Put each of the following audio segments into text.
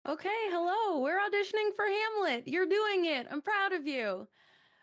Okay, hello. We're auditioning for Hamlet. You're doing it. I'm proud of you.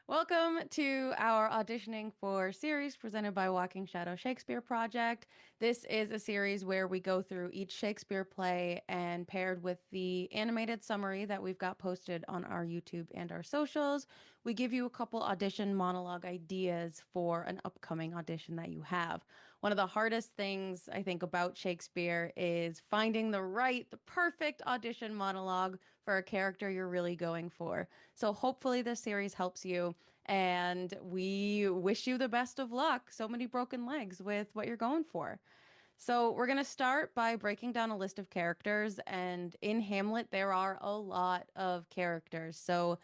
Welcome to our auditioning for series presented by Walking Shadow Shakespeare Project. This is a series where we go through each Shakespeare play and paired with the animated summary that we've got posted on our YouTube and our socials, we give you a couple audition monologue ideas for an upcoming audition that you have. One of the hardest things I think about Shakespeare is finding the perfect audition monologue for a character you're really going for. So hopefully this series helps you, and we wish you the best of luck. So many broken legs with what you're going for. So we're going to start by breaking down a list of characters, and in Hamlet there are a lot of characters. So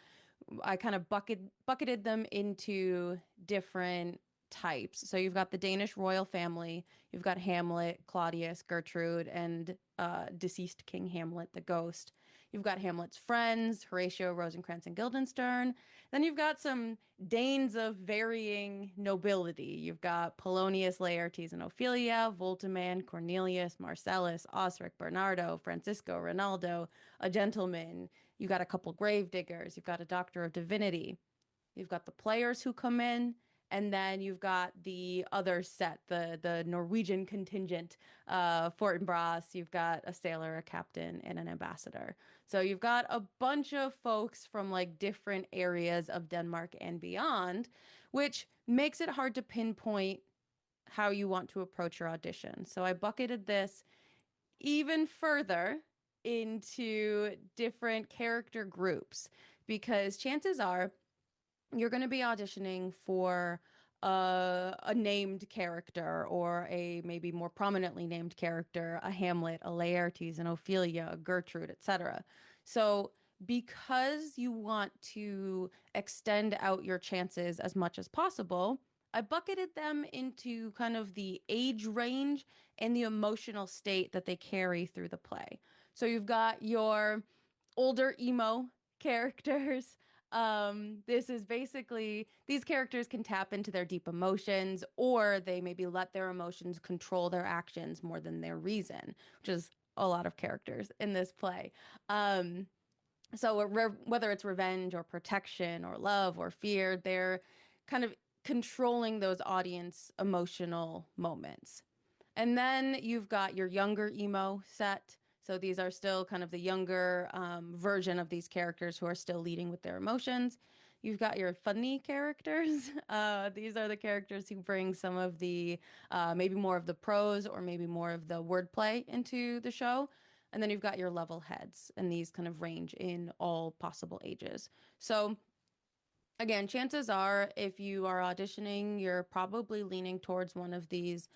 I kind of bucketed them into different types. So you've got the Danish royal family, you've got Hamlet, Claudius, Gertrude, and deceased King Hamlet, the ghost. You've got Hamlet's friends, Horatio, Rosencrantz, and Guildenstern. Then you've got some Danes of varying nobility. You've got Polonius, Laertes, and Ophelia, Voltiman, Cornelius, Marcellus, Osric, Bernardo, Francisco, Rinaldo, a gentleman. You've got a couple grave diggers. You've got a doctor of divinity. You've got the players who come in, and then you've got the other set, the Norwegian contingent, Fortinbras. You've got a sailor, a captain, and an ambassador. So you've got a bunch of folks from like different areas of Denmark and beyond, which makes it hard to pinpoint how you want to approach your audition. So I bucketed this even further into different character groups because chances are you're going to be auditioning for a named character or a maybe more prominently named character, a Hamlet, a Laertes, an Ophelia, a Gertrude, etc. So, because you want to extend out your chances as much as possible, I bucketed them into kind of the age range and the emotional state that they carry through the play. So, you've got your older emo characters. This is basically these characters can tap into their deep emotions, or they maybe let their emotions control their actions more than their reason, which is a lot of characters in this play. Um, whether it's revenge or protection or love or fear, they're kind of controlling those audience emotional moments. And then you've got your younger emo set. So these are still kind of the younger version of these characters who are still leading with their emotions. You've got your funny characters. These are the characters who bring some of the maybe more of the prose or maybe more of the wordplay into the show. And then you've got your level heads, and these kind of range in all possible ages. So again, chances are, if you are auditioning, you're probably leaning towards one of these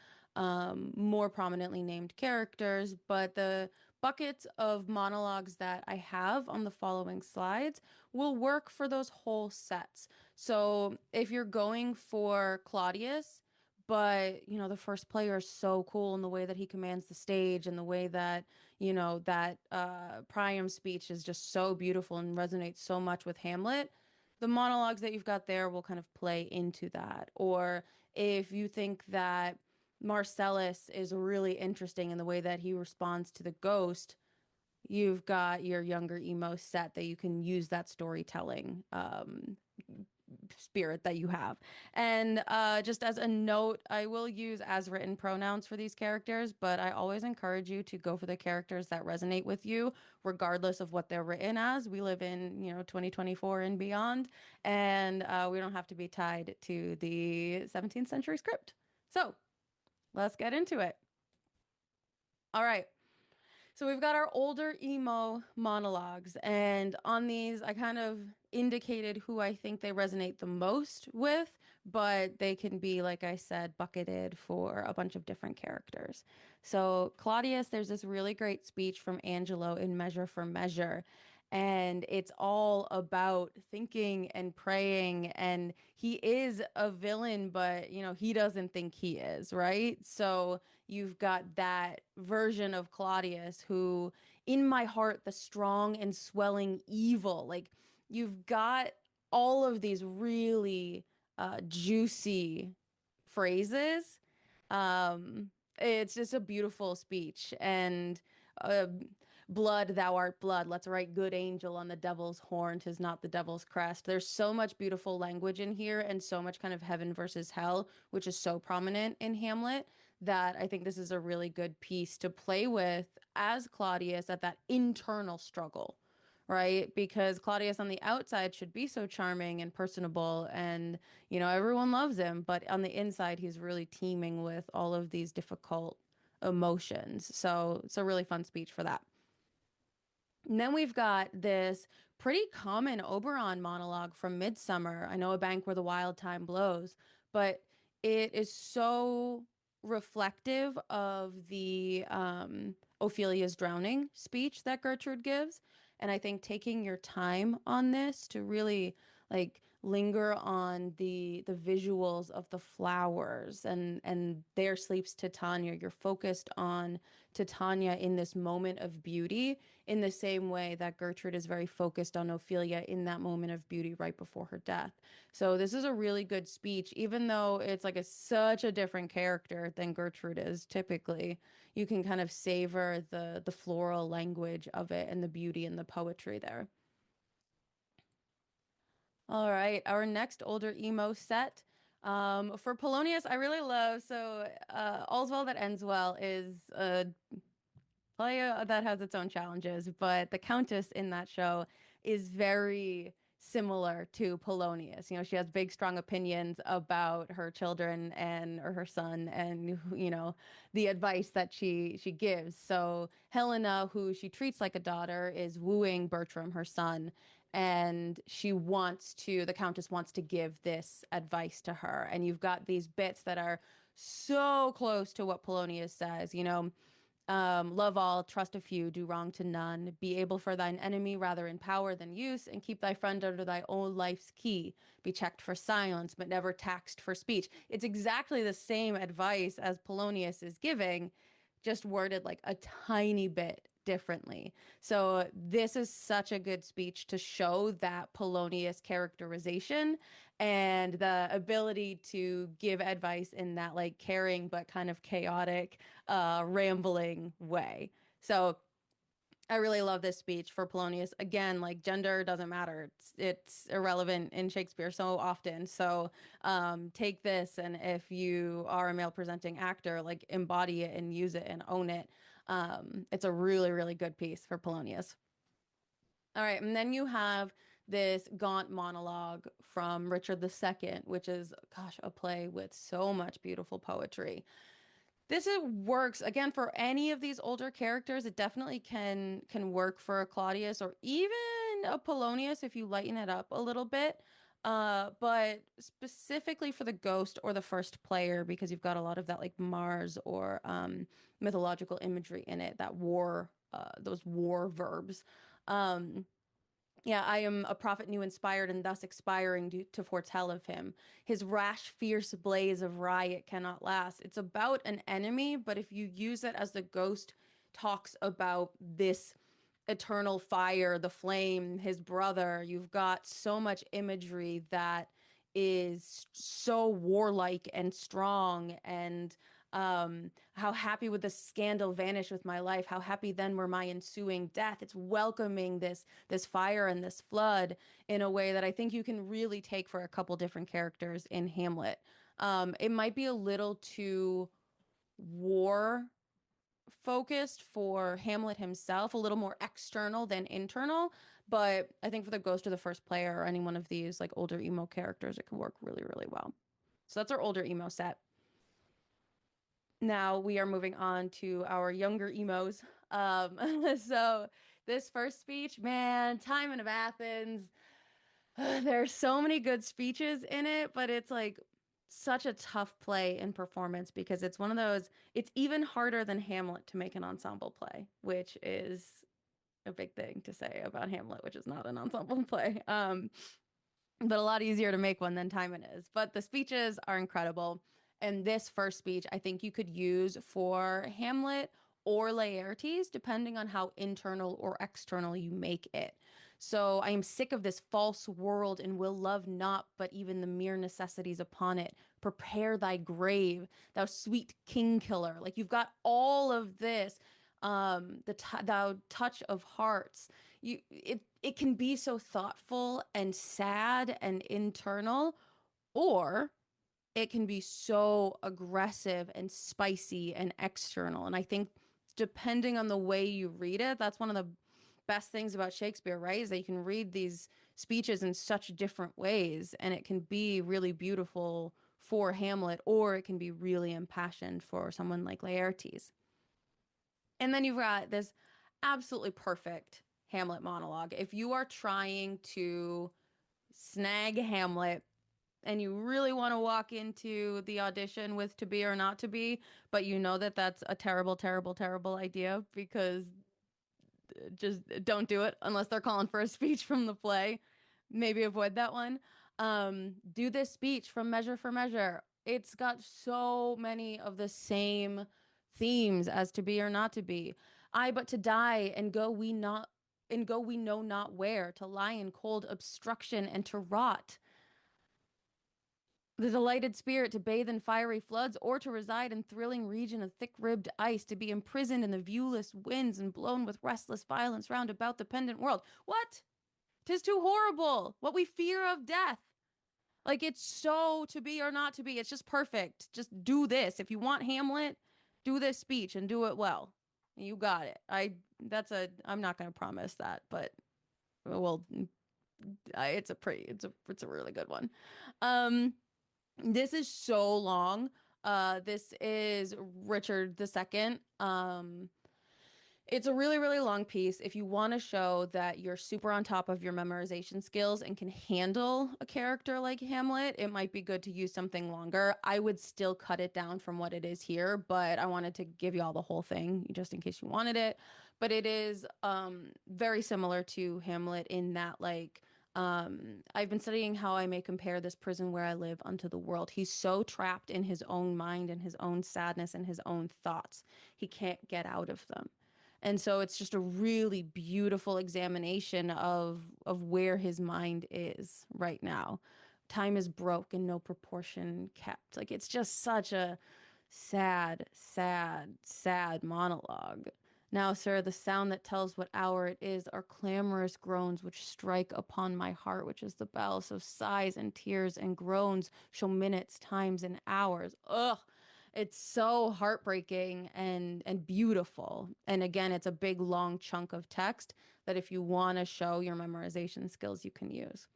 more prominently named characters. But the buckets of monologues that I have on the following slides will work for those whole sets. So if you're going for Claudius, but the first player is so cool in the way that he commands the stage and the way that that Priam speech is just so beautiful and resonates so much with Hamlet, the monologues that you've got there will kind of play into that. Or if you think that Marcellus is really interesting in the way that he responds to the ghost, you've got your younger emo set that you can use that storytelling spirit that you have. And just as a note, I will use as written pronouns for these characters, but I always encourage you to go for the characters that resonate with you, regardless of what they're written as. We live in, 2024 and beyond, and we don't have to be tied to the 17th century script. So let's get into it. All right. So we've got our older emo monologues, and on these, I kind of indicated who I think they resonate the most with, but they can be, like I said, bucketed for a bunch of different characters. So Claudius, there's this really great speech from Angelo in Measure for Measure, and it's all about thinking and praying. And he is a villain, but he doesn't think he is, right? So you've got that version of Claudius who, in my heart, the strong and swelling evil. Like you've got all of these really juicy phrases. It's just a beautiful speech. And uh, blood, thou art blood. Let's write good angel on the devil's horn, 'tis not the devil's crest. There's so much beautiful language in here and so much kind of heaven versus hell, which is so prominent in Hamlet, that I think this is a really good piece to play with as Claudius at that internal struggle, right? Because Claudius on the outside should be so charming and personable and, everyone loves him, but on the inside, he's really teeming with all of these difficult emotions. So it's a really fun speech for that. And then we've got this pretty common Oberon monologue from Midsummer. I know a bank where the wild time blows, but it is so reflective of the Ophelia's drowning speech that Gertrude gives. And I think taking your time on this to really like linger on the visuals of the flowers and there sleeps Titania. You're focused on Titania in this moment of beauty in the same way that Gertrude is very focused on Ophelia in that moment of beauty right before her death. So this is a really good speech, even though it's like such a different character than Gertrude is typically. You can kind of savor the floral language of it and the beauty and the poetry there. All right, our next older emo set. For Polonius, I really love All's Well That Ends Well is a play that has its own challenges, but the Countess in that show is very similar to Polonius. She has big, strong opinions about her children and or her son, and the advice that she gives. So Helena, who she treats like a daughter, is wooing Bertram, her son, and the Countess wants to give this advice to her. And you've got these bits that are so close to what Polonius says. Love all, trust a few, do wrong to none. Be able for thine enemy rather in power than use, and keep thy friend under thy own life's key. Be checked for silence, but never taxed for speech. It's exactly the same advice as Polonius is giving, just worded like a tiny bit differently. So this is such a good speech to show that Polonius characterization and the ability to give advice in that like caring but kind of chaotic, rambling way. So I really love this speech for Polonius. Again, like gender doesn't matter. It's irrelevant in Shakespeare so often. So take this, and if you are a male presenting actor, like embody it and use it and own it. It's a really, really good piece for Polonius. All right, and then you have this Gaunt monologue from Richard II, which is, gosh, a play with so much beautiful poetry. Works again for any of these older characters. It definitely can work for a Claudius or even a Polonius if you lighten it up a little bit. But specifically for the ghost or the first player, because you've got a lot of that like Mars or mythological imagery in it, those war verbs. Um, yeah, I am a prophet new inspired and thus expiring to foretell of him. His rash, fierce blaze of riot cannot last. It's about an enemy, but if you use it as the ghost talks about this eternal fire, the flame, his brother, you've got so much imagery that is so warlike and strong and how happy would the scandal vanish with my life? How happy then were my ensuing death? It's welcoming this fire and this flood in a way that I think you can really take for a couple different characters in Hamlet. It might be a little too war focused for Hamlet himself, a little more external than internal. But I think for the ghost or the first player or any one of these like older emo characters, it can work really, really well. So that's our older emo set. Now we are moving on to our younger emos. So this first speech, man, Timon of Athens. There's so many good speeches in it, but it's like such a tough play in performance because it's one of those, it's even harder than Hamlet to make an ensemble play, which is a big thing to say about Hamlet, which is not an ensemble play. But a lot easier to make one than Timon is. But the speeches are incredible. And this first speech, I think you could use for Hamlet or Laertes, depending on how internal or external you make it. So I am sick of this false world and will love not but even the mere necessities upon it. Prepare thy grave, thou sweet king killer. Like you've got all of this. the touch of hearts. It can be so thoughtful and sad and internal, or it can be so aggressive and spicy and external. And I think depending on the way you read it, that's one of the best things about Shakespeare, right? Is that you can read these speeches in such different ways, and it can be really beautiful for Hamlet, or it can be really impassioned for someone like Laertes. And then you've got this absolutely perfect Hamlet monologue. If you are trying to snag Hamlet and you really want to walk into the audition with to be or not to be, but you know that that's a terrible, terrible, terrible idea because just don't do it unless they're calling for a speech from the play. Maybe avoid that one. Do this speech from Measure for Measure. It's got so many of the same themes as to be or not to be. I but to die and go we know not where, to lie in cold obstruction and to rot. The delighted spirit to bathe in fiery floods, or to reside in thrilling region of thick-ribbed ice, to be imprisoned in the viewless winds and blown with restless violence round about the pendant world. What? 'Tis too horrible. What we fear of death. Like it's so to be or not to be. It's just perfect. Just do this. If you want Hamlet, do this speech and do it well. You got it. I'm not going to promise that, but well, it's a really good one. Um, this is so long. This is Richard II. It's a really, really long piece. If you want to show that you're super on top of your memorization skills and can handle a character like Hamlet, it might be good to use something longer. I would still cut it down from what it is here, but I wanted to give you all the whole thing just in case you wanted it. But it is very similar to Hamlet in that, like, I've been studying how I may compare this prison where I live unto the world. He's so trapped in his own mind and his own sadness and his own thoughts. He can't get out of them. And so it's just a really beautiful examination of where his mind is right now. Time is broke and no proportion kept. Like it's just such a sad, sad, sad monologue. Now, sir, the sound that tells what hour it is are clamorous groans which strike upon my heart, which is the bell. So sighs and tears and groans show minutes, times, and hours. Ugh. It's so heartbreaking and beautiful. And again, it's a big long chunk of text that if you want to show your memorization skills, you can use.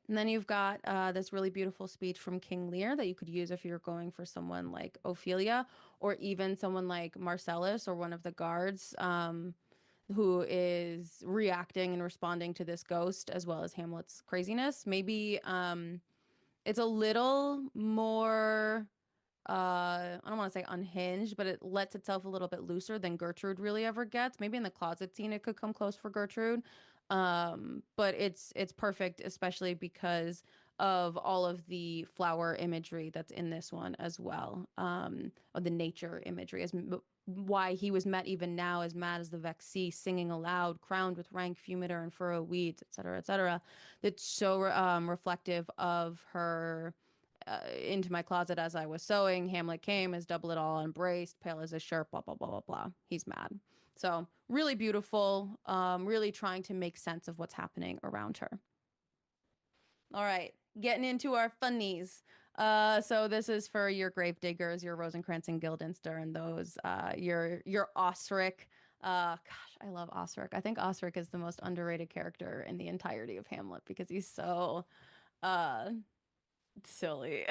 And then you've got this really beautiful speech from King Lear that you could use if you're going for someone like Ophelia or even someone like Marcellus or one of the guards who is reacting and responding to this ghost as well as Hamlet's craziness. Maybe it's a little more I don't want to say unhinged, but it lets itself a little bit looser than Gertrude really ever gets. Maybe in the closet scene it could come close for Gertrude. But it's perfect, especially because of all of the flower imagery that's in this one as well. Or the nature imagery as why he was met even now as mad as the vexee, singing aloud, crowned with rank fumiter and furrow weeds, etc., etc. That's so reflective of her into my closet as I was sewing. Hamlet came as double it all embraced, pale as a shirt, blah, blah, blah, blah, blah. He's mad. So really beautiful, really trying to make sense of what's happening around her. All right, getting into our funnies. So this is for your Gravediggers, your Rosencrantz and Guildenstern, those, your Osric. Gosh, I love Osric. I think Osric is the most underrated character in the entirety of Hamlet because he's so, uh, silly.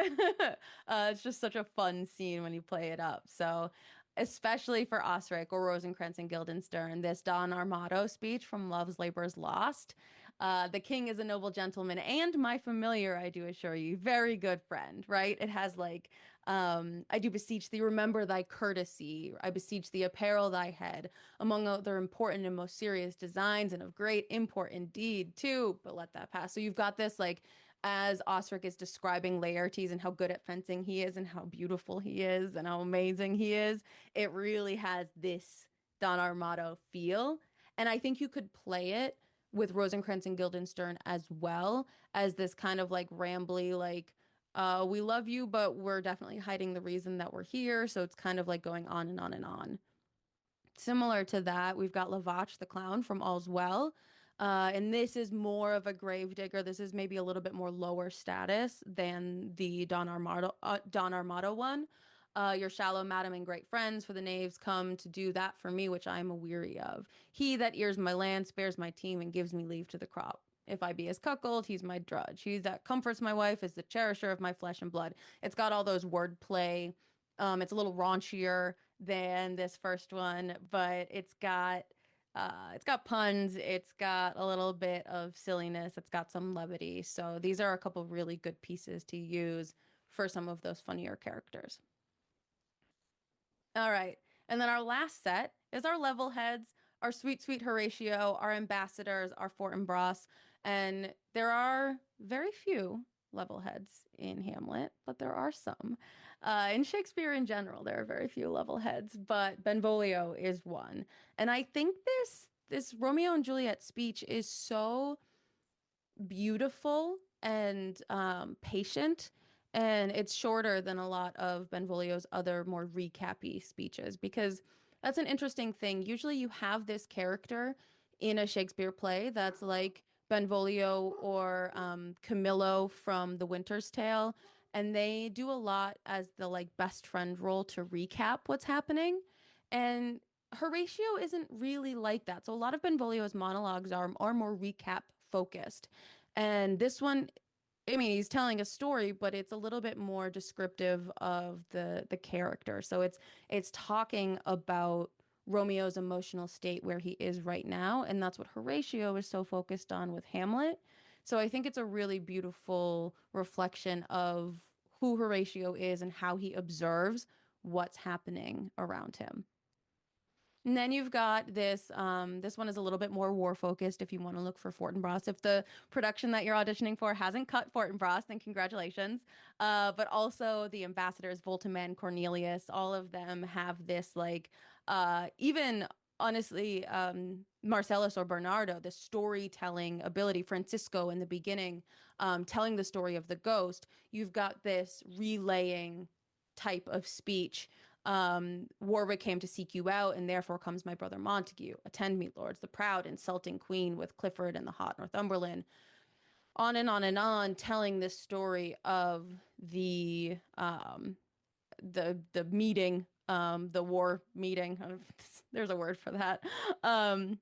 It's just such a fun scene when you play it up. So, especially for Osric or Rosencrantz and Guildenstern, this Don Armado speech from Love's Labour's Lost. The king is a noble gentleman and my familiar, I do assure you, very good friend, right? It has like, I do beseech thee, remember thy courtesy. I beseech thee, apparel thy head, among other important and most serious designs, and of great import indeed, too. But let that pass. So you've got this like as Osric is describing Laertes and how good at fencing he is and how beautiful he is and how amazing he is, it really has this Don Armado feel. And I think you could play it with Rosencrantz and Guildenstern as well as this kind of like rambly, like, we love you, but we're definitely hiding the reason that we're here. So it's kind of like going on and on and on. Similar to that, we've got Lavach the clown from All's Well. And this is more of a gravedigger. This is maybe a little bit more lower status than the Don Armado one. Your shallow madam and great friends for the knaves come to do that for me, which I am aweary of. He that ears my land, spares my team, and gives me leave to the crop. If I be his cuckold, he's my drudge. He that comforts my wife is the cherisher of my flesh and blood. It's got all those wordplay. It's a little raunchier than this first one, but it's got puns, it's got a little bit of silliness, it's got some levity. So these are a couple really good pieces to use for some of those funnier characters. All right. And then our last set is our level heads, our sweet, sweet Horatio, our ambassadors, our Fortinbras. And there are very few level heads in Hamlet, but there are some. In Shakespeare in general, there are very few level heads, but Benvolio is one. And I think this Romeo and Juliet speech is so beautiful and patient, and it's shorter than a lot of Benvolio's other more recappy speeches because that's an interesting thing. Usually, you have this character in a Shakespeare play that's like Benvolio or Camillo from The Winter's Tale, and they do a lot as the like best friend role to recap what's happening. And Horatio isn't really like that. So a lot of Benvolio's monologues are more recap focused. And this one, I mean, he's telling a story, but it's a little bit more descriptive of the character. So it's talking about Romeo's emotional state where he is right now, and that's what Horatio is so focused on with Hamlet. So I think it's a really beautiful reflection of who Horatio is and how he observes what's happening around him. And then you've got this one is a little bit more war focused if you want to look for Fortinbras. If the production that you're auditioning for hasn't cut Fortinbras, then congratulations. But also the ambassadors, Voltiman, Cornelius, all of them have this like, even honestly, Marcellus or Bernardo, the storytelling ability, Francisco in the beginning, telling the story of the ghost. You've got this relaying type of speech. Warwick came to seek you out, and therefore comes my brother Montague. Attend me, lords, the proud, insulting queen with Clifford and the hot Northumberland. On and on and on, telling this story of the meeting, the war meeting. There's a word for that. Um,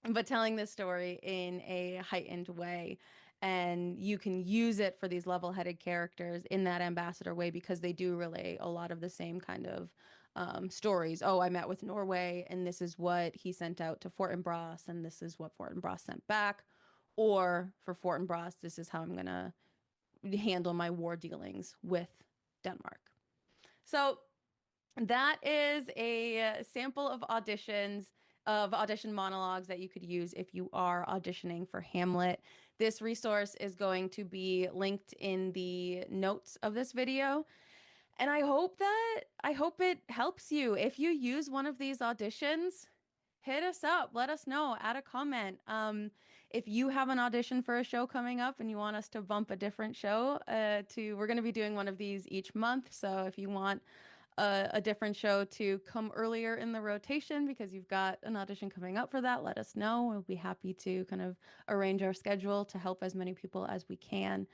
but telling this story in a heightened way. And you can use it for these level-headed characters in that ambassador way because they do relay a lot of the same kind of stories. Oh, I met with Norway, and this is what he sent out to Fortinbras, and this is what Fortinbras sent back. Or for Fortinbras, this is how I'm gonna handle my war dealings with Denmark. So that is a sample of audition monologues that you could use if you are auditioning for Hamlet. This resource is going to be linked in the notes of this video. And I hope it helps you. If you use one of these auditions, hit us up. Let us know. Add a comment. If you have an audition for a show coming up and you want us to bump a different show, we're going to be doing one of these each month. So if you want a different show to come earlier in the rotation because you've got an audition coming up for that, let us know. We'll be happy to kind of arrange our schedule to help as many people as we can.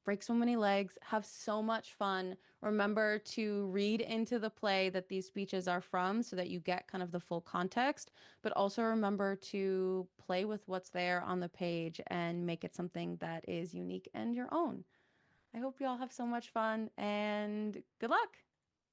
Break so many legs, have so much fun. Remember to read into the play that these speeches are from so that you get kind of the full context, but also remember to play with what's there on the page and make it something that is unique and your own. I hope you all have so much fun and good luck.